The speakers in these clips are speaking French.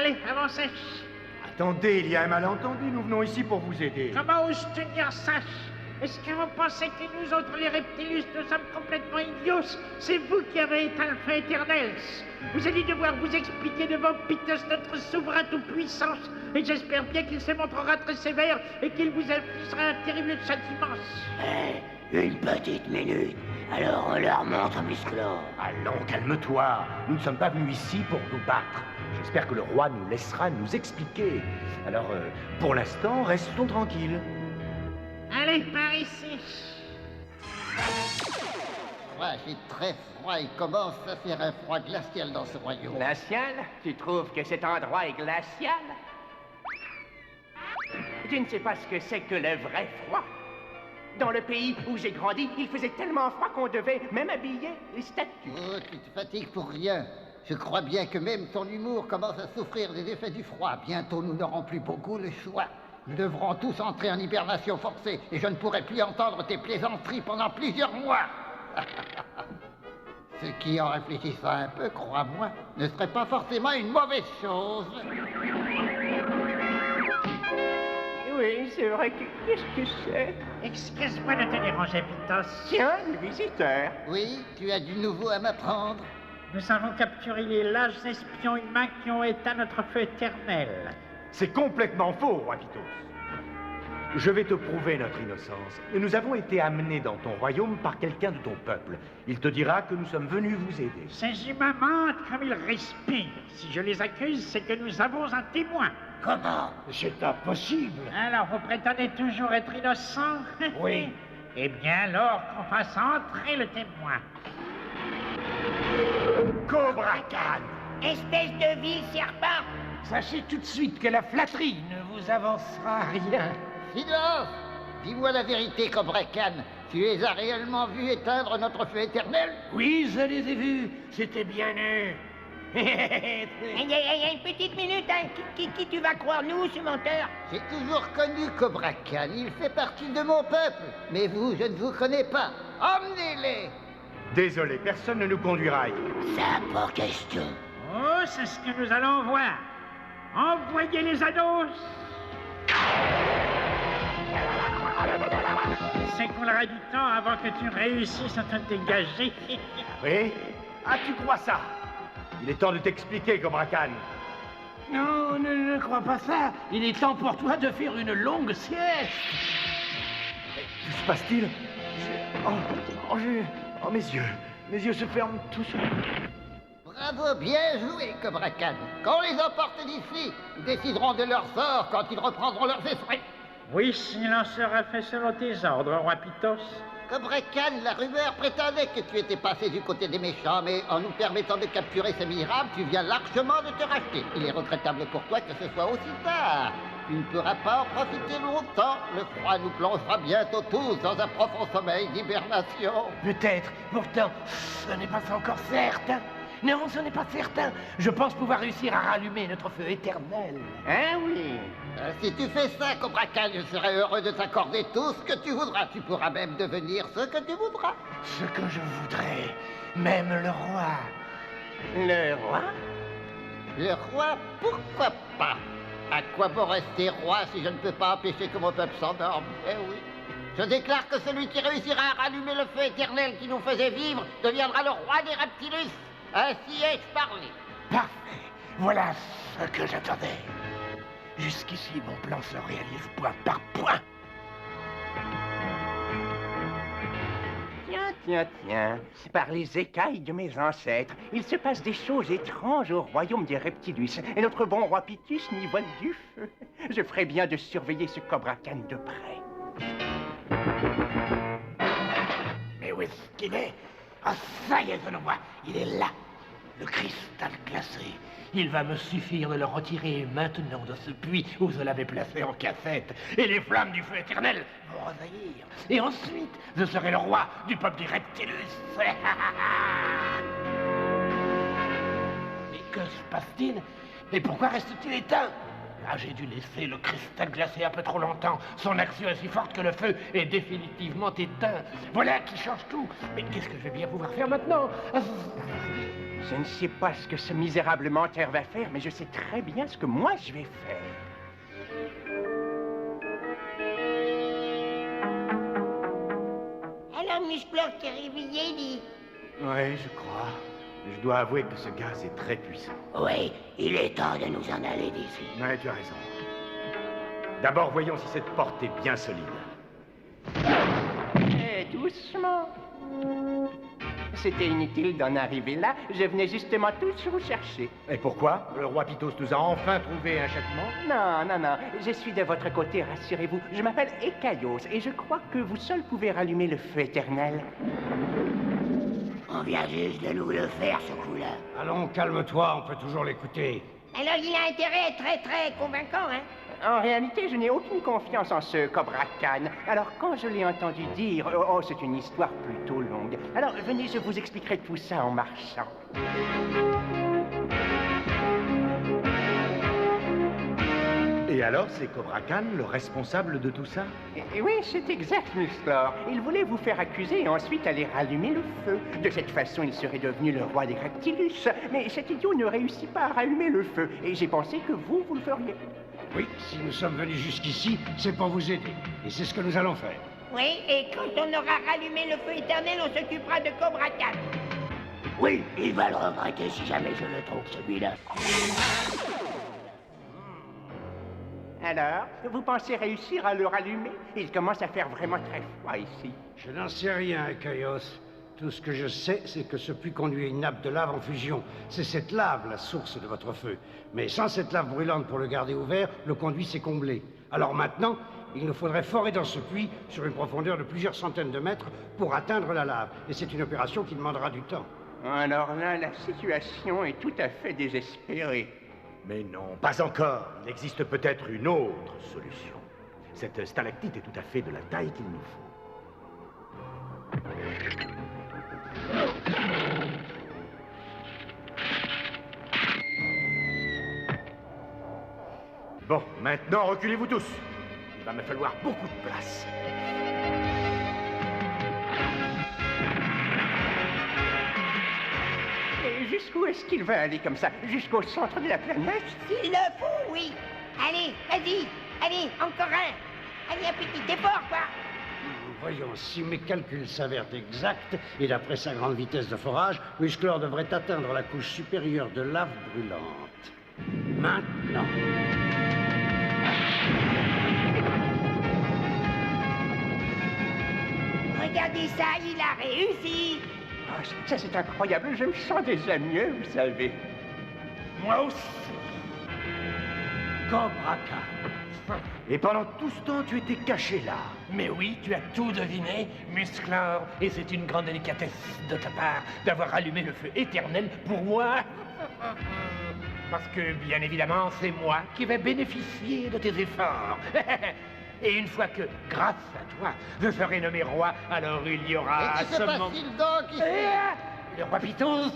Allez, avancez. Attendez, il y a un malentendu, nous venons ici pour vous aider. Comment oses-tu dire ça? Est-ce que vous pensez que nous autres, les Reptilus, nous sommes complètement idiots? C'est vous qui avez éteint le feu éternel. Vous allez devoir vous expliquer devant Pitos, notre souverain tout-puissant, et j'espère bien qu'il se montrera très sévère et qu'il vous infligera un terrible châtiment. Une petite minute, alors on leur montre Musclor. Allons, calme-toi. Nous ne sommes pas venus ici pour nous battre. J'espère que le roi nous laissera nous expliquer. Alors, pour l'instant, restons tranquilles. Allez, par ici. Ouais, j'ai très froid. Il commence à faire un froid glacial dans ce royaume. Glacial? Tu trouves que cet endroit est glacial? Tu ne sais pas ce que c'est que le vrai froid. Dans le pays où j'ai grandi, il faisait tellement froid qu'on devait même habiller les statues. Oh, tu te fatigues pour rien. Je crois bien que même ton humour commence à souffrir des effets du froid. Bientôt, nous n'aurons plus beaucoup le choix. Nous devrons tous entrer en hibernation forcée et je ne pourrai plus entendre tes plaisanteries pendant plusieurs mois. Ce qui, en réfléchissant un peu, crois-moi, ne serait pas forcément une mauvaise chose. Oui, c'est vrai que... Qu'est-ce que c'est? Excuse-moi de te déranger, Pitos. Tiens, le visiteur. Oui, tu as du nouveau à m'apprendre. Nous avons capturé les lâches espions humains qui ont éteint notre feu éternel. C'est complètement faux, roi Pitos. Je vais te prouver notre innocence. Nous avons été amenés dans ton royaume par quelqu'un de ton peuple. Il te dira que nous sommes venus vous aider. Ces humains mentent comme ils respirent. Si je les accuse, c'est que nous avons un témoin. Comment? C'est impossible. Alors, vous prétendez toujours être innocent? Oui. Eh bien, alors qu'on fasse entrer le témoin. Cobra Khan! Espèce de vil serpent! Sachez tout de suite que la flatterie ne vous avancera rien. Silence! Dis-moi la vérité, Cobra Khan. Tu les as réellement vus éteindre notre feu éternel? Oui, je les ai vus. C'était bien eux. Il y a une petite minute, hein. Qui tu vas croire, nous, ce menteur? J'ai toujours connu Cobra Khan. Il fait partie de mon peuple. Mais vous, je ne vous connais pas. Emmenez-les! Désolé, personne ne nous conduira. Ça, pas question. Oh, c'est ce que nous allons voir. Envoyez les annonces. C'est qu'on aura du temps avant que tu réussisses à te dégager. Oui? Ah, tu crois ça? Il est temps de t'expliquer, Cobra Khan. Non, ne crois pas ça. Il est temps pour toi de faire une longue sieste. Que se passe-t-il? Oh, mes yeux se ferment tous. Bravo, bien joué, Cobra Khan. Quand on les emporte d'ici, ils décideront de leur sort quand ils reprendront leurs esprits. Oui, s'il en sera fait selon tes ordres, roi Pitos. Cobra Khan, la rumeur prétendait que tu étais passé du côté des méchants, mais en nous permettant de capturer ces misérables, tu viens largement de te racheter. Il est regrettable pour toi que ce soit aussi tard. Tu ne pourras pas en profiter longtemps. Le froid nous plongera bientôt tous dans un profond sommeil d'hibernation. Peut-être. Pourtant, ce n'est pas encore certain. Non, ce n'est pas certain. Je pense pouvoir réussir à rallumer notre feu éternel. Hein, oui. Si tu fais ça, Cobra Khan, je serai heureux de t'accorder tout ce que tu voudras. Tu pourras même devenir ce que tu voudras. Ce que je voudrais, même le roi. Le roi? Le roi, pourquoi pas? À quoi bon rester roi si je ne peux pas empêcher que mon peuple s'endorme? Eh oui. Je déclare que celui qui réussira à rallumer le feu éternel qui nous faisait vivre deviendra le roi des Reptilus. Ainsi ai-je parlé. Parfait. Voilà ce que j'attendais. Jusqu'ici, mon plan se réalise point par point. Tiens. Par les écailles de mes ancêtres, il se passe des choses étranges au royaume des Reptilus. Et notre bon roi Pitus n'y voit que du feu. Je ferais bien de surveiller ce Cobra Khan de près. Mais où est-ce qu'il est? Ah, ça y est, je le vois. Il est là. Le cristal glacé. Il va me suffire de le retirer maintenant de ce puits où je l'avais placé en cassette. Et les flammes du feu éternel vont rejaillir. Et ensuite, je serai le roi du peuple des Reptilus. Mais que se passe-t-il? Et pourquoi reste-t-il éteint? Ah, j'ai dû laisser le cristal glacé un peu trop longtemps. Son action est si forte que le feu est définitivement éteint. Voilà qui change tout. Mais qu'est-ce que je vais bien pouvoir faire maintenant? Je ne sais pas ce que ce misérable menteur va faire, mais je sais très bien ce que moi je vais faire. Alors, Musclor, t'es réveillé, dis. Oui, je crois. Je dois avouer que ce gaz est très puissant. Oui, il est temps de nous en aller d'ici. Ouais, tu as raison. D'abord, voyons si cette porte est bien solide. Doucement. C'était inutile d'en arriver là. Je venais justement tous vous chercher. Et pourquoi? Le roi Pythos nous a enfin trouvé un châtiment? Non. Je suis de votre côté, rassurez-vous. Je m'appelle Ekaios et je crois que vous seul pouvez rallumer le feu éternel. On vient juste de nous le faire, ce coup-là. Allons, calme-toi, on peut toujours l'écouter. Alors, il a intérêt à être très, très convaincant, hein? En réalité, je n'ai aucune confiance en ce Cobra Khan. Alors, quand je l'ai entendu dire... Oh, c'est une histoire plutôt longue. Alors, venez, je vous expliquerai tout ça en marchant. Et alors, c'est Cobra Khan le responsable de tout ça? Et oui, c'est exact, Musclor. Il voulait vous faire accuser et ensuite aller rallumer le feu. De cette façon, il serait devenu le roi des reptilus. Mais cet idiot ne réussit pas à rallumer le feu. Et j'ai pensé que vous le feriez. Oui, si nous sommes venus jusqu'ici, c'est pour vous aider. Et c'est ce que nous allons faire. Oui, et quand on aura rallumé le feu éternel, on s'occupera de Cobra Khan. Oui, il va le regretter si jamais je le trouve, celui-là. Alors, vous pensez réussir à le rallumer? Il commence à faire vraiment très froid ici. Je n'en sais rien, Ekaios. Tout ce que je sais, c'est que ce puits conduit à une nappe de lave en fusion. C'est cette lave la source de votre feu. Mais sans cette lave brûlante pour le garder ouvert, le conduit s'est comblé. Alors maintenant, il nous faudrait forer dans ce puits sur une profondeur de plusieurs centaines de mètres pour atteindre la lave. Et c'est une opération qui demandera du temps. Alors là, la situation est tout à fait désespérée. Mais non, pas encore. Il existe peut-être une autre solution. Cette stalactite est tout à fait de la taille qu'il nous faut. Bon, maintenant reculez-vous tous. Il va me falloir beaucoup de place. Et jusqu'où est-ce qu'il va aller comme ça? Jusqu'au centre de la planète? S'il le faut, oui. Allez, vas-y. Allez, encore un. Allez, un petit effort, quoi. Voyons, si mes calculs s'avèrent exacts, et d'après sa grande vitesse de forage, Musclor devrait atteindre la couche supérieure de lave brûlante. Maintenant. Regardez ça, il a réussi. Ah, ça, c'est incroyable. Je me sens déjà mieux, vous savez. Moi aussi. Cobra Khan. Et pendant tout ce temps, tu étais caché là. Mais oui, tu as tout deviné, Musclor, et c'est une grande délicatesse de ta part d'avoir allumé le feu éternel pour moi. Parce que, bien évidemment, c'est moi qui vais bénéficier de tes efforts. Et une fois que, grâce à toi, je serai nommé roi, alors il y aura Et qui se passe-t-il donc ici? Le roi Pythos.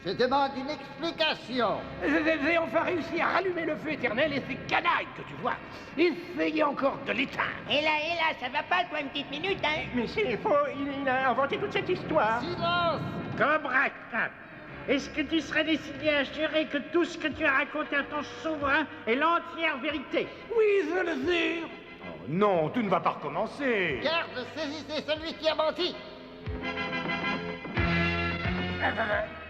Je demande une explication. J'ai enfin réussi à rallumer le feu éternel et ces canailles que tu vois. Essayez encore de l'éteindre. Et là, ça va pas, toi, une petite minute, hein? Mais c'est faux. Il a inventé toute cette histoire. Silence! Cobra Khan, est-ce que tu serais décidé à jurer que tout ce que tu as raconté à ton souverain est l'entière vérité? Oui, je le jure. Oh, non, tout ne va pas recommencer. Garde, saisissez celui qui a menti.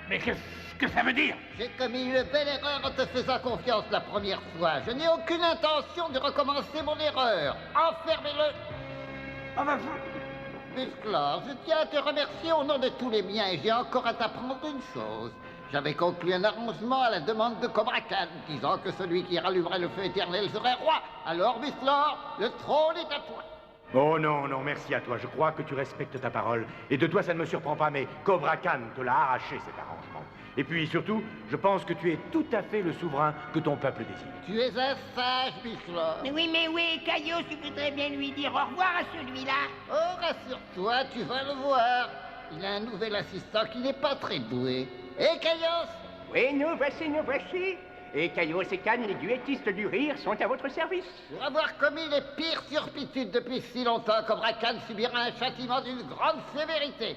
Mais qu'est-ce que ça veut dire? J'ai commis une belle erreur en te faisant confiance la première fois. Je n'ai aucune intention de recommencer mon erreur. Enfermez-le. Ah bah, Musclor, je tiens à te remercier au nom de tous les miens et j'ai encore à t'apprendre une chose. J'avais conclu un arrangement à la demande de Cobra Khan, disant que celui qui rallumerait le feu éternel serait roi. Alors, Musclor, le trône est à toi. Oh non, non, merci à toi. Je crois que tu respectes ta parole. Et de toi, ça ne me surprend pas, mais Cobra Khan te l'a arraché, cet arrangement. Et puis, surtout, je pense que tu es tout à fait le souverain que ton peuple désire. Tu es un sage, Musclor. Mais oui, Caillot, tu voudrais bien lui dire au revoir à celui-là. Oh, rassure-toi, tu vas le voir. Il a un nouvel assistant qui n'est pas très doué. Caillos? Oui, nous voici. Et Caillot et Cannes, les duettistes du rire, sont à votre service. Pour avoir commis les pires turpitudes depuis si longtemps, Cobra Khan subira un châtiment d'une grande sévérité.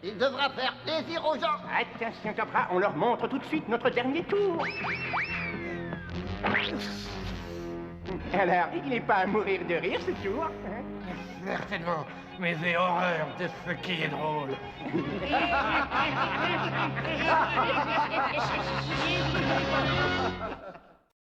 Il devra faire plaisir aux gens. Attention, Cobra, on leur montre tout de suite notre dernier tour. Alors, il n'est pas à mourir de rire, ce tour, hein? Certainement, mais j'ai horreur de ce qui est drôle.